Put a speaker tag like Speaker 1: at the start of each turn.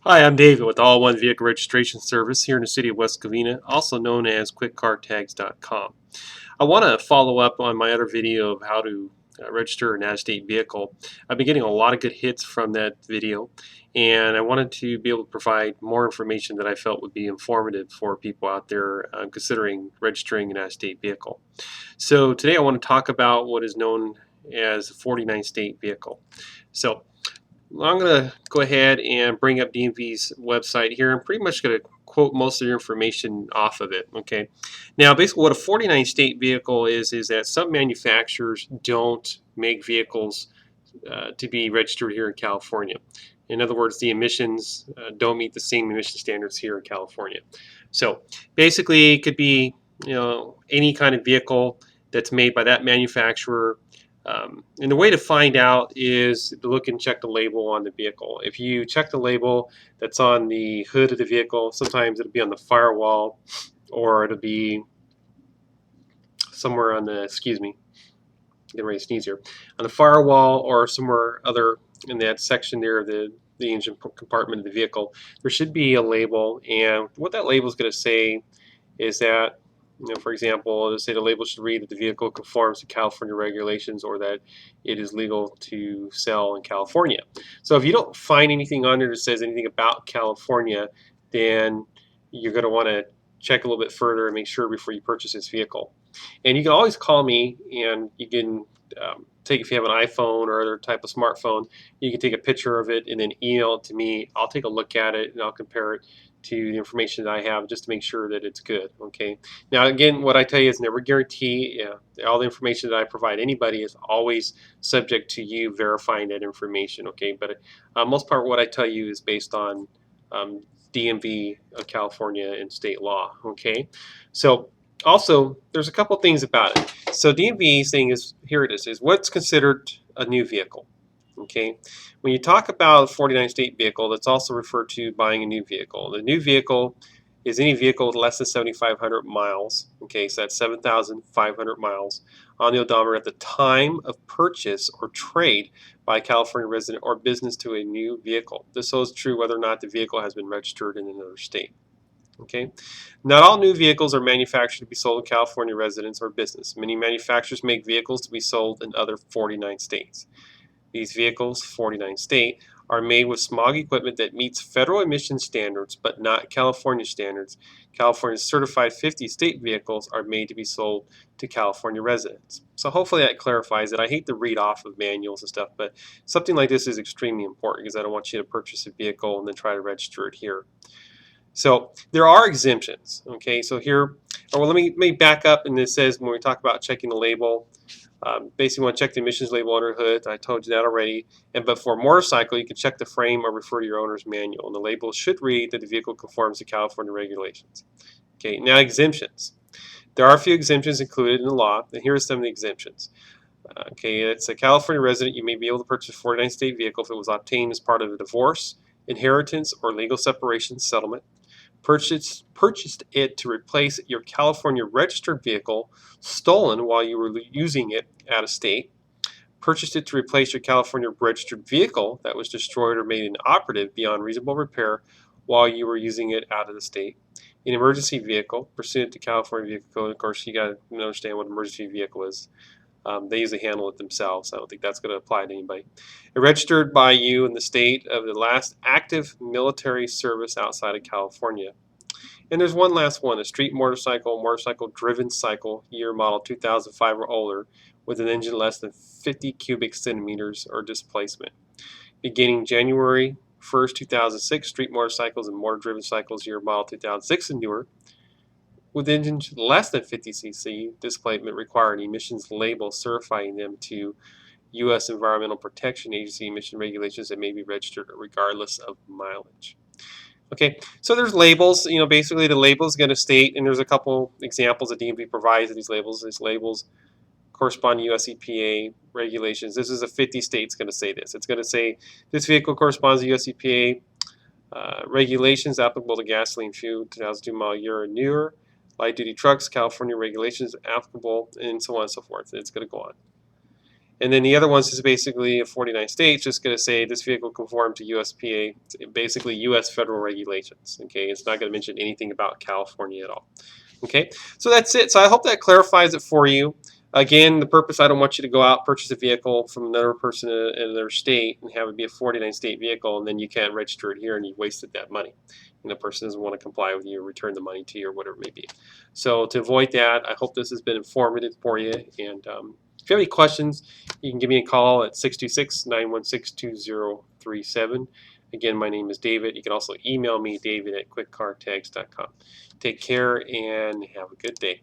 Speaker 1: Hi, I'm David with All One Vehicle Registration Service here in the city of West Covina, also known as QuickCarTags.com. I want to follow up on my other video of how to register an out-of-state vehicle. I've been getting a lot of good hits from that video, and I wanted to be able to provide more information that I felt would be informative for people out there considering registering an out-of-state vehicle. So today I want to talk about what is known as a 49 state vehicle. So I'm going to go ahead and bring up DMV's website here. I'm pretty much going to quote most of your information off of it. Okay. Now, basically, what a 49 state vehicle is that some manufacturers don't make vehicles to be registered here in California. In other words, the emissions don't meet the same emission standards here in California. So basically, it could be any kind of vehicle that's made by that manufacturer, and the way to find out is to look and check the label on the vehicle. If you check the label that's on the hood of the vehicle, sometimes it'll be on the firewall or it'll be somewhere on the, excuse me, getting ready to sneeze here, on the firewall or somewhere other in that section there of the engine compartment of the vehicle. There should be a label, and what that label is going to say is that, for example, let's say the label should read that the vehicle conforms to California regulations or that it is legal to sell in California. So if you don't find anything on there that says anything about California, then you're going to want to check a little bit further and make sure before you purchase this vehicle. And you can always call me, and you can take, if you have an iPhone or other type of smartphone, you can take a picture of it and then email it to me. I'll take a look at it and I'll compare it to the information that I have just to make sure that it's good. Okay. Now, again, what I tell you is never guarantee. All the information that I provide anybody is always subject to you verifying that information. Okay. But most part, what I tell you is based on DMV of California and state law. Okay. So also, there's a couple things about it. So DMV thing is, here it is what's considered a new vehicle. Okay, when you talk about a 49 state vehicle, that's also referred to buying a new vehicle. The new vehicle is any vehicle with less than 7,500 miles. Okay, so that's 7,500 miles on the odometer at the time of purchase or trade by a California resident or business to a new vehicle. This holds true whether or not the vehicle has been registered in another state. Okay, not all new vehicles are manufactured to be sold to California residents or business. Many manufacturers make vehicles to be sold in other 49 states. These vehicles, 49 state, are made with smog equipment that meets federal emission standards but not California standards. California's certified 50 state vehicles are made to be sold to California residents. So hopefully that clarifies it. I hate to read off of manuals and stuff, but something like this is extremely important because I don't want you to purchase a vehicle and then try to register it here. So there are exemptions. Okay, so here, well, let me back up, and it says when we talk about checking the label, basically want to check the emissions label under the hood. I told you that already. But for a motorcycle, you can check the frame or refer to your owner's manual. And the label should read that the vehicle conforms to California regulations. Okay, now exemptions. There are a few exemptions included in the law, and here are some of the exemptions. Okay, it's a California resident. You may be able to purchase a 49 state vehicle if it was obtained as part of a divorce, inheritance, or legal separation settlement. Purchased it to replace your California registered vehicle stolen while you were using it out of state. Purchased it to replace your California registered vehicle that was destroyed or made inoperative beyond reasonable repair while you were using it out of the state. An emergency vehicle pursuant to California Vehicle Code. Of course, you got to understand what an emergency vehicle is. They usually handle it themselves. I don't think that's going to apply to anybody. Registered by you in the state of the last active military service outside of California. And there's one last one, a street motorcycle driven cycle, year model 2005 or older, with an engine less than 50 cubic centimeters or displacement. Beginning January 1st, 2006, street motorcycles and motor driven cycles, year model 2006 and newer, with engines less than 50 cc displacement require an emissions label certifying them to U.S. Environmental Protection Agency emission regulations that may be registered regardless of mileage. Okay, so there's labels. Basically the label is going to state, and there's a couple examples that DMV provides of these labels. These labels correspond to US EPA regulations. This is a 50 states going to say this. It's going to say this vehicle corresponds to US EPA regulations applicable to gasoline fuel 2002 mile year or newer. Light duty trucks, California regulations applicable, and so on and so forth. It's going to go on. And then the other ones is basically a 49 states, just going to say this vehicle conforms to USPA, basically U.S. federal regulations. Okay, it's not going to mention anything about California at all. Okay, so that's it. So I hope that clarifies it for you. Again, the purpose, I don't want you to go out, purchase a vehicle from another person in another state and have it be a 49 state vehicle, and then you can't register it here and you wasted that money. And the person doesn't want to comply with you or return the money to you or whatever it may be. So to avoid that, I hope this has been informative for you. And if you have any questions, you can give me a call at 626-916-2037. Again, my name is David. You can also email me, david@quickcartags.com. Take care and have a good day.